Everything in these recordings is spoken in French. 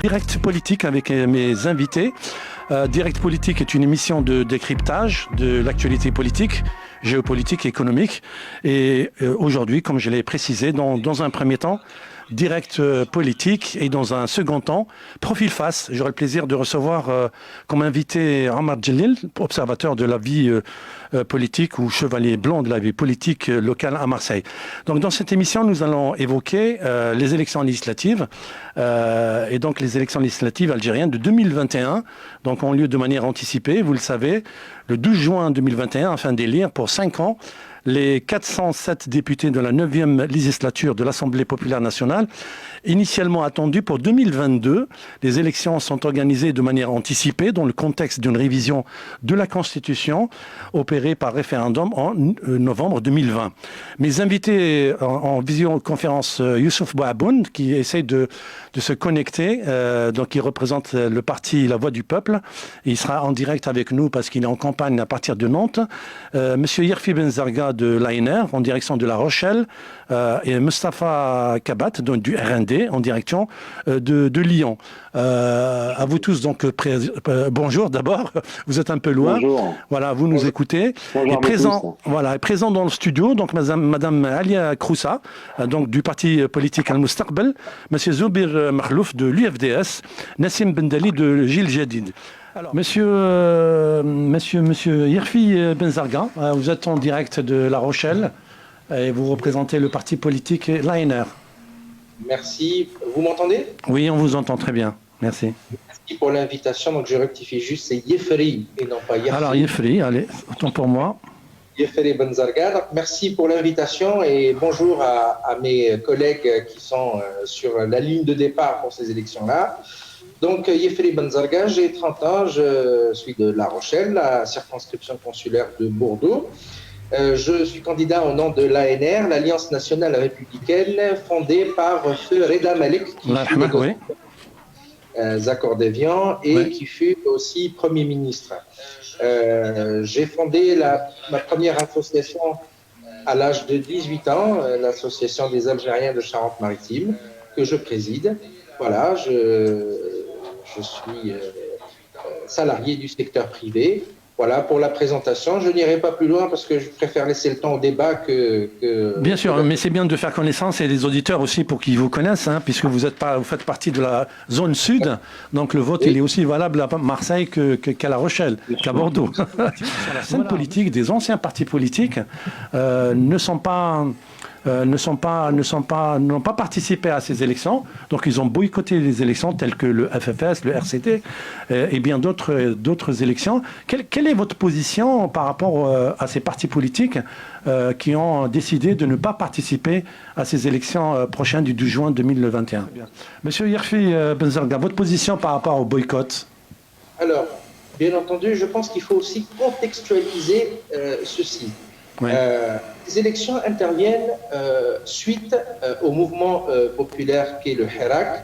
Direct Politique avec mes invités. Direct Politique est une émission de décryptage de l'actualité politique, géopolitique et économique. Et aujourd'hui, comme je l'ai précisé, dans un premier temps, Direct Politique et dans un second temps, Profil Face. J'aurai le plaisir de recevoir comme invité Amar Djelil, observateur de la vie politique ou chevalier blanc de la vie politique locale à Marseille. Donc dans cette émission, nous allons évoquer les élections législatives et donc les élections législatives algériennes de 2021, donc ont lieu de manière anticipée, vous le savez, le 12 juin 2021, afin d'élire pour 5 ans les 407 députés de la 9e législature de l'Assemblée populaire nationale, initialement attendues pour 2022. Les élections sont organisées de manière anticipée dans le contexte d'une révision de la Constitution opérée par référendum en novembre 2020. Mes invités en visioconférence, Youssouf Bouaboun, qui essaie de se connecter, donc il représente le parti La Voix du Peuple. Il sera en direct avec nous parce qu'il est en campagne à partir de Nantes. Monsieur Yerfi Benzarga de l'ANR en direction de La Rochelle et Mustafa Kabat donc, du RND en direction de Lyon. À vous tous, donc, bonjour d'abord. Vous êtes un peu loin. Bonjour. Voilà, vous nous écoutez. Et présent dans le studio, donc Madame Alia Kroussa, donc du parti politique Al-Mustaqbal, Monsieur Zoubir Mahlouf de l'UFDS, Nassim Bendali de Gil Jadid. Alors, monsieur Yerfi Benzarga, vous êtes en direct de La Rochelle et vous représentez le parti politique l'ANR. Merci. Vous m'entendez? Oui, on vous entend très bien. Merci. Merci pour l'invitation. Donc, je rectifie juste, c'est Yefri et non pas Yerfi. Alors, Yefri, allez, autant pour moi. Yefri Benzarga. Donc, merci pour l'invitation et bonjour à mes collègues qui sont sur la ligne de départ pour ces élections-là. Donc, Yefri Benzarga, j'ai 30 ans, je suis de La Rochelle, la circonscription consulaire de Bordeaux. Je suis candidat au nom de l'ANR, l'Alliance nationale républicaine, fondée par Feu Reda Malik, qui fut négociateur accords d'Évian et qui fut aussi Premier ministre. J'ai fondé ma première association à l'âge de 18 ans, l'association des Algériens de Charente-Maritime, que je préside. Voilà, je suis salarié du secteur privé. Voilà pour la présentation. Je n'irai pas plus loin parce que je préfère laisser le temps au débat que... Bien sûr, mais c'est bien de faire connaissance et les auditeurs aussi pour qu'ils vous connaissent, hein, puisque vous faites partie de la zone sud. Donc le vote, il est aussi valable à Marseille qu'à La Rochelle, qu'à Bordeaux. La scène politique des anciens partis politiques n'ont pas participé à ces élections, donc ils ont boycotté les élections telles que le FFS, le RCT et bien d'autres élections. Quelle est votre position par rapport à ces partis politiques qui ont décidé de ne pas participer à ces élections prochaines du 12 juin 2021? Monsieur Yerfi Benzarga, votre position par rapport au boycott? Alors, bien entendu, je pense qu'il faut aussi contextualiser ceci. Ouais. Les élections interviennent suite au mouvement populaire qui est le Hirak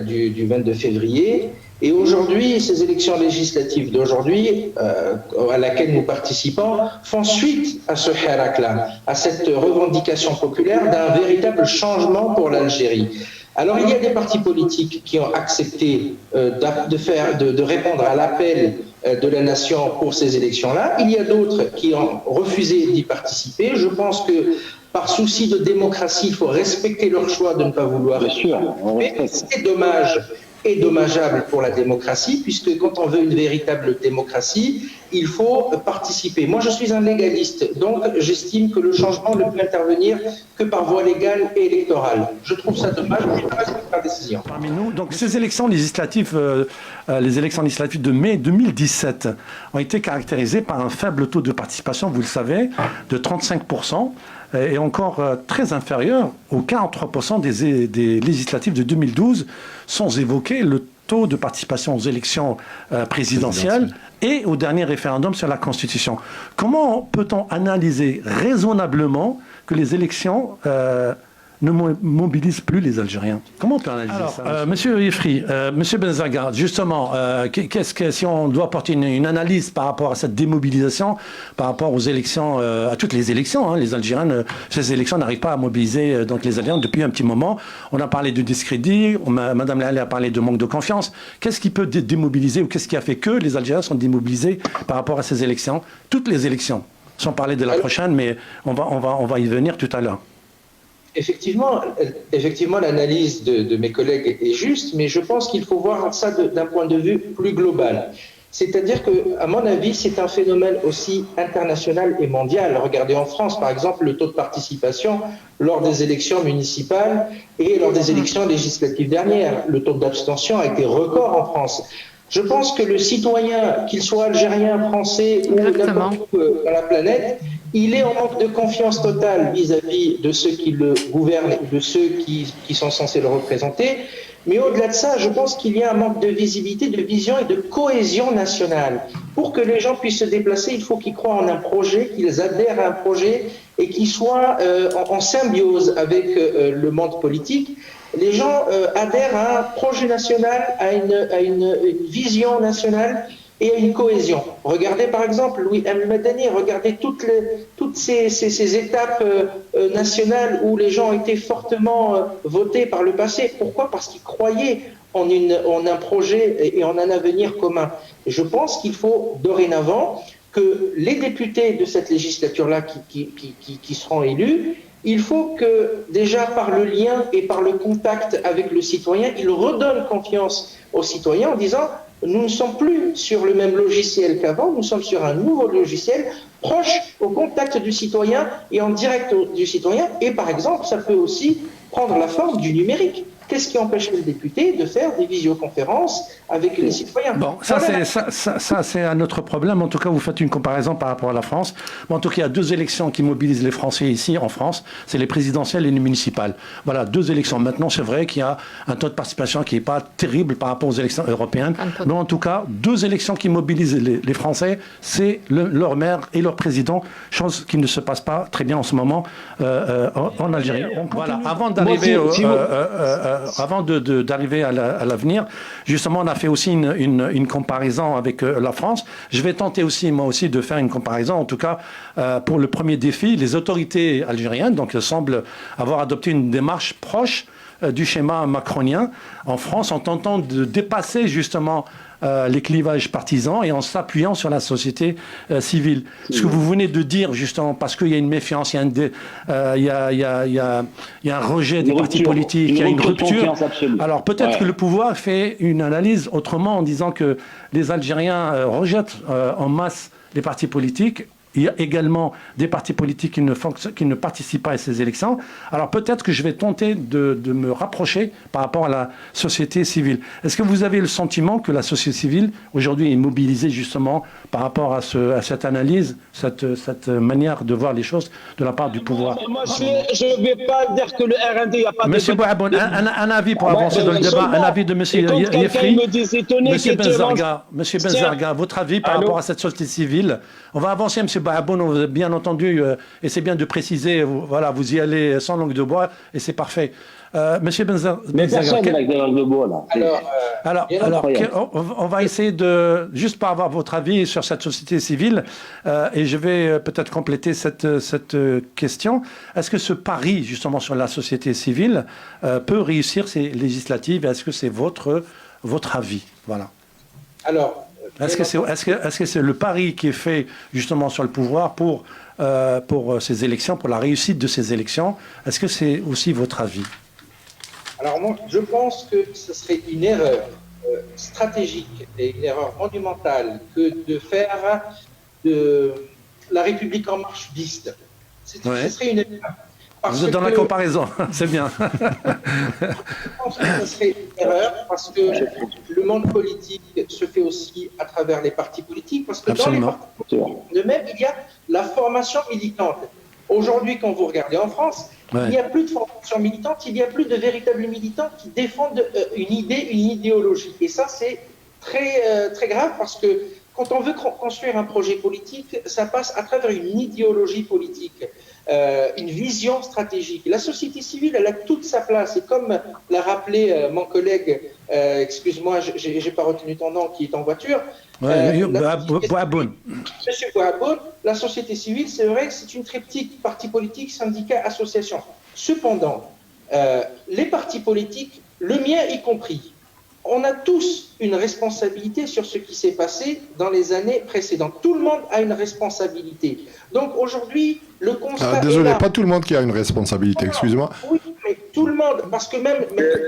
du 22 février. Et aujourd'hui, ces élections législatives d'aujourd'hui, à laquelle nous participons, font suite à ce Hirak-là, à cette revendication populaire d'un véritable changement pour l'Algérie. Alors, il y a des partis politiques qui ont accepté de répondre à l'appel de la nation pour ces élections-là. Il y a d'autres qui ont refusé d'y participer. Je pense que par souci de démocratie, il faut respecter leur choix de ne pas vouloir. Bien sûr, mais c'est dommage et dommageable pour la démocratie, puisque quand on veut une véritable démocratie, il faut participer. Moi, je suis un légaliste, donc j'estime que le changement ne peut intervenir que par voie légale et électorale. Je trouve ça dommage, mais je respecte la décision. Parmi nous, donc ces élections législatives, les élections législatives de mai 2017 ont été caractérisées par un faible taux de participation, vous le savez, de 35%. Et encore très inférieur aux 43% des législatives de 2012, sans évoquer le taux de participation aux élections présidentielles et au dernier référendum sur la Constitution. Comment peut-on analyser raisonnablement que les élections ne mobilise plus les Algériens. Comment on peut analyser ça? Monsieur Yefri, Monsieur Benzargar, justement, si on doit porter une analyse par rapport à cette démobilisation, par rapport aux élections, à toutes les élections, les Algériens, ces élections n'arrivent pas à mobiliser donc les Algériens depuis un petit moment. On a parlé de discrédit, Madame Lahalle a parlé de manque de confiance. Qu'est-ce qui peut démobiliser ou qu'est-ce qui a fait que les Algériens sont démobilisés par rapport à ces élections? Toutes les élections, sans parler de la prochaine, mais on va y venir tout à l'heure. Effectivement, l'analyse de mes collègues est juste, mais je pense qu'il faut voir ça d'un point de vue plus global. C'est-à-dire que, à mon avis, c'est un phénomène aussi international et mondial. Regardez en France, par exemple, le taux de participation lors des élections municipales et lors des élections législatives dernières. Le taux d'abstention a été record en France. Je pense que le citoyen, qu'il soit algérien, français ou n'importe où dans la planète, il est en manque de confiance totale vis-à-vis de ceux qui le gouvernent et de ceux qui sont censés le représenter. Mais au-delà de ça, je pense qu'il y a un manque de visibilité, de vision et de cohésion nationale. Pour que les gens puissent se déplacer, il faut qu'ils croient en un projet, qu'ils adhèrent à un projet et qu'ils soient en symbiose avec le monde politique. Les gens adhèrent à un projet national, à une vision nationale et à une cohésion. Regardez par exemple Louis M. Madani, regardez toutes ces étapes nationales où les gens ont été fortement votés par le passé. Pourquoi? Parce qu'ils croyaient en un projet et en un avenir commun. Et je pense qu'il faut dorénavant que les députés de cette législature-là qui seront élus, il faut que déjà par le lien et par le contact avec le citoyen, ils redonnent confiance aux citoyens en disant nous ne sommes plus sur le même logiciel qu'avant, nous sommes sur un nouveau logiciel proche au contact du citoyen et en direct du citoyen. Et par exemple, ça peut aussi prendre la forme du numérique. Qu'est-ce qui empêche les députés de faire des visioconférences avec les citoyens? Bon, ça c'est un autre problème. En tout cas, vous faites une comparaison par rapport à la France. Bon, en tout cas, il y a deux élections qui mobilisent les Français ici, en France. C'est les présidentielles et les municipales. Voilà, deux élections. Maintenant, c'est vrai qu'il y a un taux de participation qui n'est pas terrible par rapport aux élections européennes. Mais en tout cas, deux élections qui mobilisent les Français, c'est leur maire et leur président, chose qui ne se passe pas très bien en ce moment en Algérie. Voilà, avant d'arriver d'arriver à l'avenir, justement, on a fait aussi une comparaison avec la France. Je vais tenter aussi, moi aussi, de faire une comparaison. En tout cas, pour le premier défi, les autorités algériennes donc, semblent avoir adopté une démarche proche du schéma macronien en France en tentant de dépasser justement les clivages partisans et en s'appuyant sur la société civile. Ce que vous venez de dire justement, parce qu'il y a une méfiance, il y a un rejet des partis politiques, il y a une rupture. Alors peut-être que le pouvoir fait une analyse autrement en disant que les Algériens rejettent en masse les partis politiques. Il y a également des partis politiques qui ne participent pas à ces élections. Alors peut-être que je vais tenter de me rapprocher par rapport à la société civile. Est-ce que vous avez le sentiment que la société civile, aujourd'hui, est mobilisée justement par rapport à cette analyse, cette manière de voir les choses de la part du pouvoir? Moi, je ne vais pas dire que le RND, il n'y a pas de... Monsieur Bouaboun, un avis pour avancer dans le débat, un avis de Monsieur Yefri. Monsieur Benzargar, votre avis par rapport à cette société civile? On va avancer, Monsieur Bouaboun, bien entendu, et c'est bien de préciser, voilà, vous y allez sans langue de bois, et c'est parfait. Monsieur Benzargar. Mais personne n'a de langue de bois, là. Alors, on va essayer de, juste pour avoir votre avis sur cette société civile, et je vais peut-être compléter cette question. Est-ce que ce pari, justement, sur la société civile peut réussir ces législatives? Est-ce que c'est votre avis? Voilà. Alors... Est-ce que c'est le pari qui est fait justement sur le pouvoir pour ces élections, pour la réussite de ces élections? Est-ce que c'est aussi votre avis? Alors moi, je pense que ce serait une erreur stratégique et une erreur monumentale que de faire de la République en marche bis. Ce serait une erreur. Vous êtes dans la comparaison, c'est bien. Je pense que ce serait une erreur parce que le monde politique se fait aussi à travers les partis politiques, parce que Absolument. Dans les partis politiques, de même, il y a la formation militante. Aujourd'hui, quand vous regardez en France, il n'y a plus de formation militante, il n'y a plus de véritables militants qui défendent une idée, une idéologie. Et ça, c'est très grave parce que quand on veut construire un projet politique, ça passe à travers une idéologie politique. une vision stratégique. La société civile, elle a toute sa place. Et comme l'a rappelé mon collègue, excuse-moi, j'ai pas retenu ton nom, qui est en voiture. Monsieur Bouaboun, la société civile, c'est vrai que c'est une triptyque, parti politique, syndicat, association. Cependant, les partis politiques, le mien y compris, on a tous une responsabilité sur ce qui s'est passé dans les années précédentes. Tout le monde a une responsabilité. Donc aujourd'hui, le constat désolé, est là. pas tout le monde qui a une responsabilité, excuse-moi. Oui, mais tout le monde, parce que même...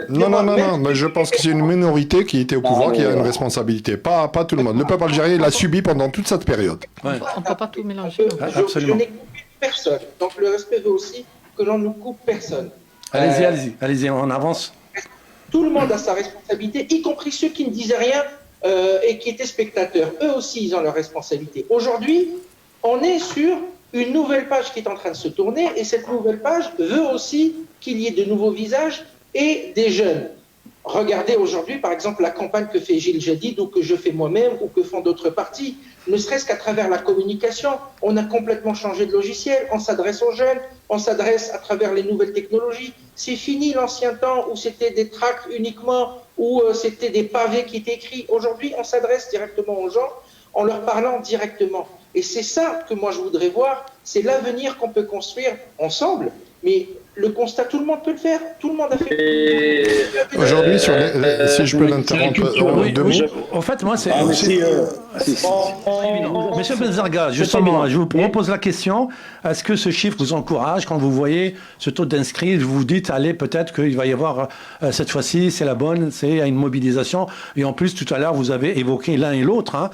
Non, mais je pense que c'est une minorité qui était au pouvoir qui a une responsabilité, pas tout le monde. Le peuple algérien l'a subi pendant toute cette période. Ouais. On ne peut pas tout mélanger. Je n'ai coupé personne. Donc le respect veut aussi que l'on ne coupe personne. Allez-y, on avance. Tout le monde a sa responsabilité, y compris ceux qui ne disaient rien et qui étaient spectateurs. Eux aussi, ils ont leur responsabilité. Aujourd'hui, on est sur une nouvelle page qui est en train de se tourner et cette nouvelle page veut aussi qu'il y ait de nouveaux visages et des jeunes. Regardez aujourd'hui, par exemple, la campagne que fait Gilles Jadid ou que je fais moi-même ou que font d'autres partis. Ne serait-ce qu'à travers la communication, on a complètement changé de logiciel, on s'adresse aux jeunes, on s'adresse à travers les nouvelles technologies. C'est fini l'ancien temps où c'était des tracts uniquement, où c'était des pavés qui étaient écrits. Aujourd'hui, on s'adresse directement aux gens en leur parlant directement. Et c'est ça que moi je voudrais voir, c'est l'avenir qu'on peut construire ensemble. Mais le constat, tout le monde peut le faire. Tout le monde a fait. Aujourd'hui, si je peux l'interrompre en 2 minutes. En fait, moi, c'est Monsieur Benzarga, justement, je vous repose la question. Est-ce que ce chiffre vous encourage quand vous voyez ce taux d'inscrits? Vous vous dites, allez, peut-être qu'il va y avoir, cette fois-ci, c'est la bonne, c'est une mobilisation. Et en plus, tout à l'heure, vous avez évoqué l'un et l'autre,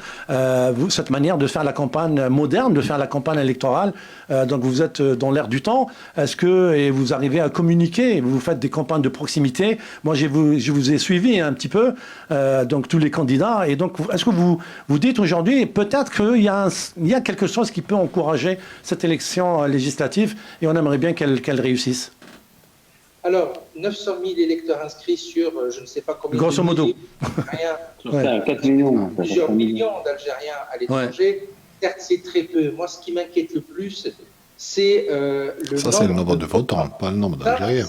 cette manière de faire la campagne moderne, de faire la campagne électorale. Donc, vous êtes dans l'air du temps. Est-ce que vous arrivez à communiquer? Vous faites des campagnes de proximité. Moi, je vous ai suivi un petit peu, donc tous les candidats. Et donc, est-ce que vous dites aujourd'hui, peut-être qu'il y a quelque chose qui peut encourager cette élection législative et on aimerait bien qu'elle réussisse? Alors, 900 000 électeurs inscrits sur je ne sais pas combien. Grosso modo. 4 millions. Plusieurs millions d'Algériens à l'étranger. Ouais. Certes, c'est très peu. Moi, ce qui m'inquiète le plus, c'est Ça, c'est le nombre de votants, pas le nombre d'Algériens.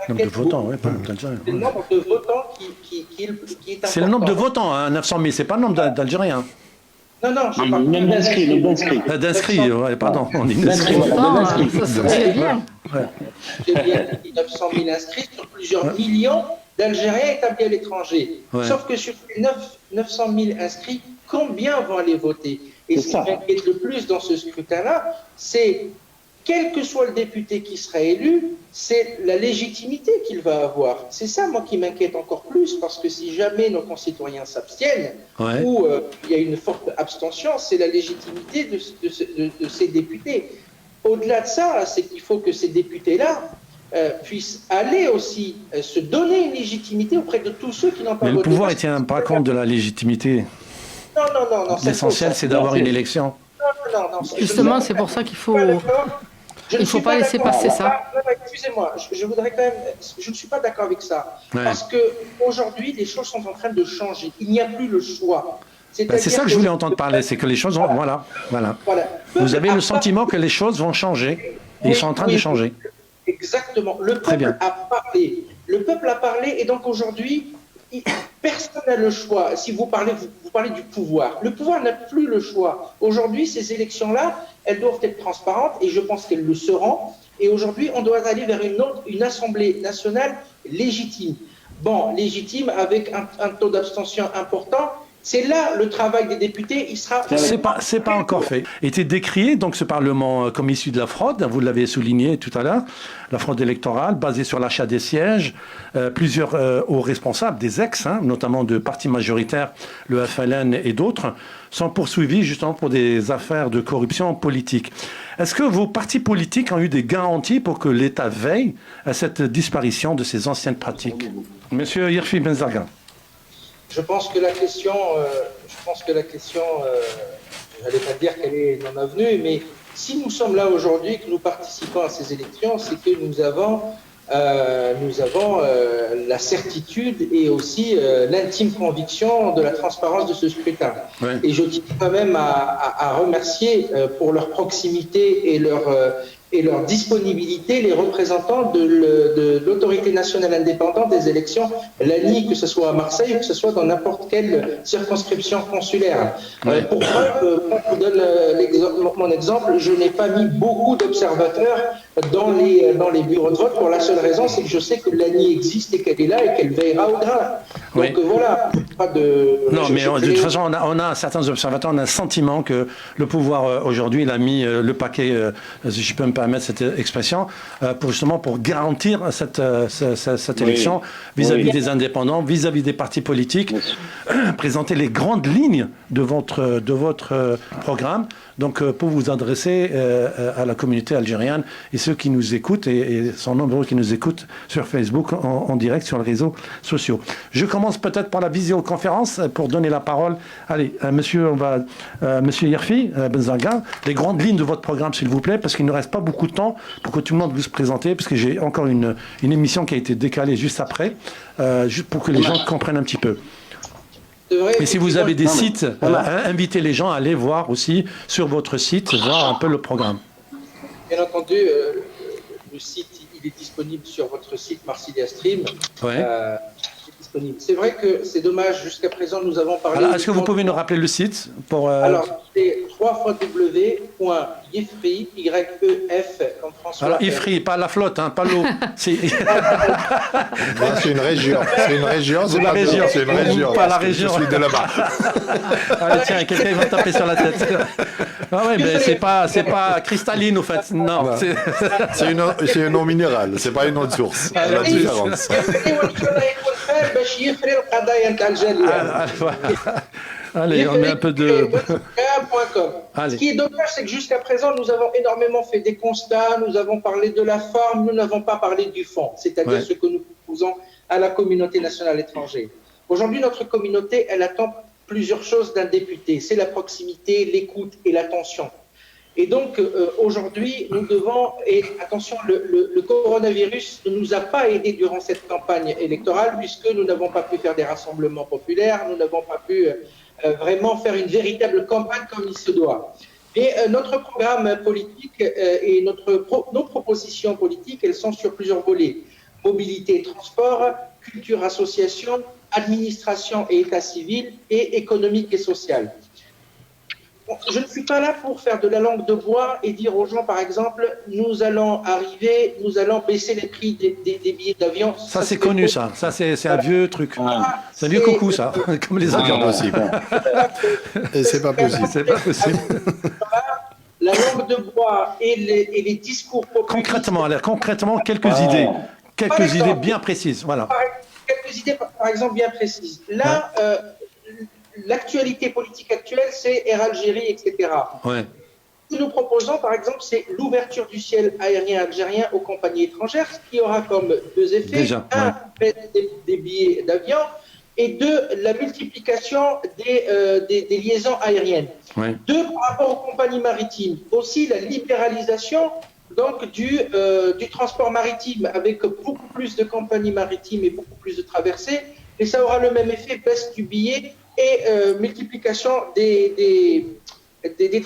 Le nombre de votants, oui, pas le nombre d'Algériens. Le nombre de votants qui est important. C'est le nombre de votants, 900 000, c'est pas le nombre d'Algériens. Non, je parle même d'inscrits. D'inscrits, ouais, pardon, on dit d'inscrits. C'est bien. J'ai bien dit 900 000 inscrits sur plusieurs millions d'Algériens établis à l'étranger. Ouais. Sauf que sur les 900 000 inscrits, combien vont aller voter? Et ce qui m'inquiète le plus dans ce scrutin-là, c'est, quel que soit le député qui sera élu, c'est la légitimité qu'il va avoir. C'est ça, moi, qui m'inquiète encore plus, parce que si jamais nos concitoyens s'abstiennent, ou il y a une forte abstention, c'est la légitimité de ces députés. Au-delà de ça, c'est qu'il faut que ces députés-là puissent aller aussi se donner une légitimité auprès de tous ceux qui n'ont pas voté. Mais le pouvoir ne tient pas compte de la légitimité. Non. L'essentiel, c'est d'avoir une élection. Non. Justement, c'est pour ça qu'il faut... Il ne faut pas laisser passer ça. Excusez-moi, je voudrais quand même... Je ne suis pas d'accord avec ça. Ouais. Parce qu'aujourd'hui, les choses sont en train de changer. Il n'y a plus le choix. C'est ça que je voulais entendre parler, c'est que les choses vont... Voilà. Vous avez le sentiment que les choses vont changer. Et ils sont en train de changer. Exactement. Le peuple a parlé. Le peuple a parlé et donc aujourd'hui, personne n'a le choix. Si vous parlez du pouvoir. Le pouvoir n'a plus le choix. Aujourd'hui, ces élections-là, elles doivent être transparentes et je pense qu'elles le seront. Et aujourd'hui, on doit aller vers une Assemblée nationale légitime. Bon, légitime avec un taux d'abstention important. C'est là le travail des députés, il sera... C'est pas encore fait. Était décrié donc ce Parlement comme issu de la fraude, vous l'avez souligné tout à l'heure, la fraude électorale basée sur l'achat des sièges. Plusieurs hauts responsables, des ex, notamment de partis majoritaires, le FLN et d'autres, sont poursuivis justement pour des affaires de corruption politique. Est-ce que vos partis politiques ont eu des garanties pour que l'État veille à cette disparition de ces anciennes pratiques? Monsieur Yerfi Benzarga. Je pense que la question, j'allais pas dire qu'elle est non avenue, mais si nous sommes là aujourd'hui, que nous participons à ces élections, c'est que nous avons la certitude et aussi l'intime conviction de la transparence de ce scrutin. Et je tiens quand même à remercier pour leur proximité et et leur disponibilité les représentants de l'autorité nationale indépendante des élections, l'ANI, que ce soit à Marseille ou que ce soit dans n'importe quelle circonscription consulaire. Pour preuve, je vous donne mon exemple, je n'ai pas mis beaucoup d'observateurs dans les bureaux de vote pour la seule raison, c'est que je sais que l'ANI existe et qu'elle est là et qu'elle veillera au grain. Donc voilà, pas de... Non, mais de toute façon, on a certains observateurs, on a un sentiment que le pouvoir aujourd'hui, il a mis le paquet, si je peux me permettre cette expression, pour garantir cette élection vis-à-vis des indépendants, vis-à-vis des partis politiques, présenter les grandes lignes de votre programme, donc pour vous adresser à la communauté algérienne et ceux qui nous écoutent, et sont nombreux qui nous écoutent sur Facebook en direct sur les réseaux sociaux. Je commence peut-être par la visioconférence pour donner la parole. Allez, monsieur Yerfi Benzargar, les grandes lignes de votre programme, s'il vous plaît, parce qu'il ne reste pas beaucoup de temps pour que tout le monde puisse se présenter, parce que j'ai encore une émission qui a été décalée juste après, juste pour que les gens comprennent un petit peu. Et si vous avez des sites, invitez les gens à aller voir aussi sur votre site, voir un peu le programme. Bien entendu, le site, il est disponible sur votre site Marsilia Stream. Ouais. C'est vrai que c'est dommage, jusqu'à présent, nous avons parlé... Alors, est-ce que vous pouvez nous rappeler le site pour, Alors, c'est www.ifri, Y-E-F, comme François... Alors, Ifri, pas la flotte, hein, pas l'eau. C'est une région. C'est une région, c'est pas région. C'est une région. Pas la région. Je suis de là-bas. Allez, tiens, quelqu'un va taper sur la tête. Ah ouais, mais c'est pas cristalline, au fait. Non. C'est une eau minérale, c'est pas une eau de source. C'est la différence. Allez, on met un peu de... Ce qui est dommage, c'est que jusqu'à présent, nous avons énormément fait des constats, nous avons parlé de la forme, nous n'avons pas parlé du fond, c'est-à-dire ce que nous proposons à la communauté nationale étrangère. Aujourd'hui, notre communauté, elle attend plusieurs choses d'un député. C'est la proximité, l'écoute et l'attention. Et donc, aujourd'hui, nous devons... Et attention, le coronavirus ne nous a pas aidés durant cette campagne électorale, puisque nous n'avons pas pu faire des rassemblements populaires, nous n'avons pas pu vraiment faire une véritable campagne comme il se doit. Et notre programme politique et nos propositions politiques, elles sont sur plusieurs volets. Mobilité et transport, culture, association, administration et état civil, et économique et social. Bon, je ne suis pas là pour faire de la langue de bois et dire aux gens, par exemple, nous allons baisser les prix des billets d'avion. Ça c'est connu, ça. Ça, c'est un vieux truc. C'est un vieux coucou, ça. Comme les avions. Possible. Et c'est pas possible. C'est pas possible. La langue de bois et les discours populistes. Concrètement, quelques idées. Quelques idées bien précises. Voilà. Quelques idées, par exemple, bien précises. Là, l'actualité politique actuelle, c'est Air Algérie, etc. Ouais. Ce que nous proposons, par exemple, c'est l'ouverture du ciel aérien algérien aux compagnies étrangères, ce qui aura comme deux effets. Déjà, des billets d'avion, et deux, la multiplication des liaisons aériennes. Ouais. Deux, par rapport aux compagnies maritimes, aussi la libéralisation donc, du transport maritime, avec beaucoup plus de compagnies maritimes et beaucoup plus de traversées, et ça aura le même effet, baisse du billet et multiplication des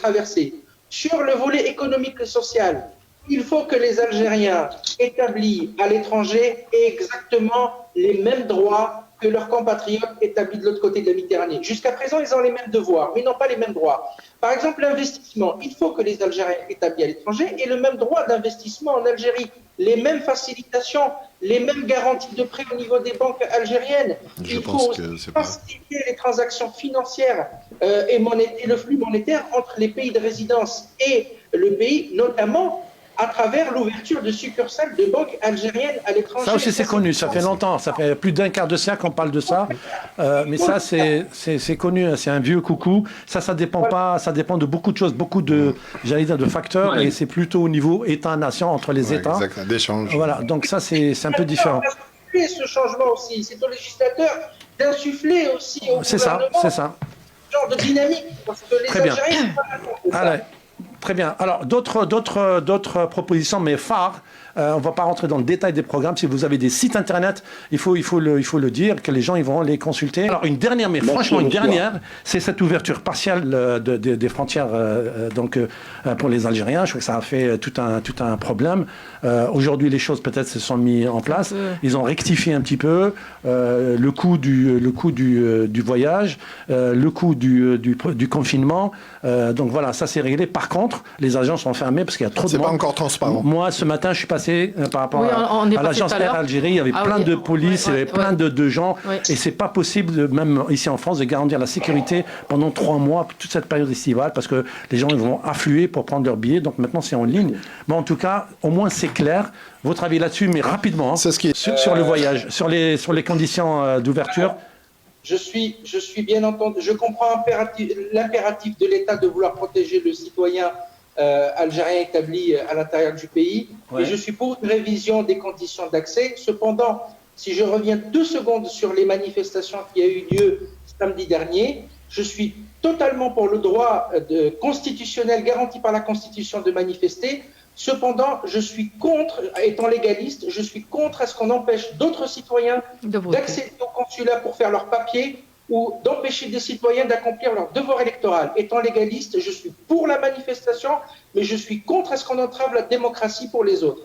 traversées. Sur le volet économique et social, il faut que les Algériens établis à l'étranger aient exactement les mêmes droits que leurs compatriotes établis de l'autre côté de la Méditerranée. Jusqu'à présent, ils ont les mêmes devoirs, mais ils n'ont pas les mêmes droits. Par exemple, l'investissement. Il faut que les Algériens établis à l'étranger aient le même droit d'investissement en Algérie, les mêmes facilitations, les mêmes garanties de prêt au niveau des banques algériennes. Il faut aussi faciliter les transactions financières et le flux monétaire entre les pays de résidence et le pays, notamment à travers l'ouverture de succursales de banques algériennes à l'étranger. Ça aussi, c'est connu. Ça fait longtemps. Ça fait plus d'un quart de siècle qu'on parle de ça. Mais ça, c'est connu. C'est un vieux coucou. Ça dépend pas. Ça dépend de beaucoup de choses, beaucoup de facteurs. Et c'est plutôt au niveau État-nation, entre les États. Exactement, d'échanges. Voilà. Donc ça, c'est un peu différent. Ce changement aussi, c'est au législateur d'insuffler aussi au gouvernement. C'est ça. Ce genre de dynamique. Parce que les Algériens... Allez. Très bien. Alors, d'autres propositions, mais phares, on ne va pas rentrer dans le détail des programmes. Si vous avez des sites internet, il faut le dire, que les gens ils vont les consulter. Alors une dernière, mais franchement une dernière, c'est cette ouverture partielle des frontières pour les Algériens. Je crois que ça a fait tout un problème. Aujourd'hui, les choses peut-être se sont mises en place. Ils ont rectifié un petit peu le coût du voyage, le coût du confinement. Donc voilà, ça c'est réglé. Par contre, les agences sont fermées parce qu'il y a trop de monde. C'est pas encore transparent. Moi, ce matin, je suis passé par rapport à l'agence Air Algérie. Il y avait plein de police, il y avait plein de gens. Et c'est pas possible, même ici en France, de garantir la sécurité pendant 3 mois, toute cette période estivale, parce que les gens ils vont affluer pour prendre leur billet. Donc maintenant, c'est en ligne. Mais en tout cas, au moins c'est clair. Votre avis là-dessus, mais rapidement, hein, sur le voyage, sur les conditions d'ouverture. Je suis bien entendu, je comprends l'impératif de l'État de vouloir protéger le citoyen algérien établi à l'intérieur du pays. Ouais. Et je suis pour une révision des conditions d'accès. Cependant, si je reviens 2 secondes sur les manifestations qui ont eu lieu samedi dernier, je suis totalement pour le droit constitutionnel garanti par la Constitution de manifester. Cependant, je suis contre, étant légaliste, je suis contre à ce qu'on empêche d'autres citoyens d'accéder au consulat pour faire leurs papiers ou d'empêcher des citoyens d'accomplir leur devoir électoral. Étant légaliste, je suis pour la manifestation, mais je suis contre à ce qu'on entrave la démocratie pour les autres.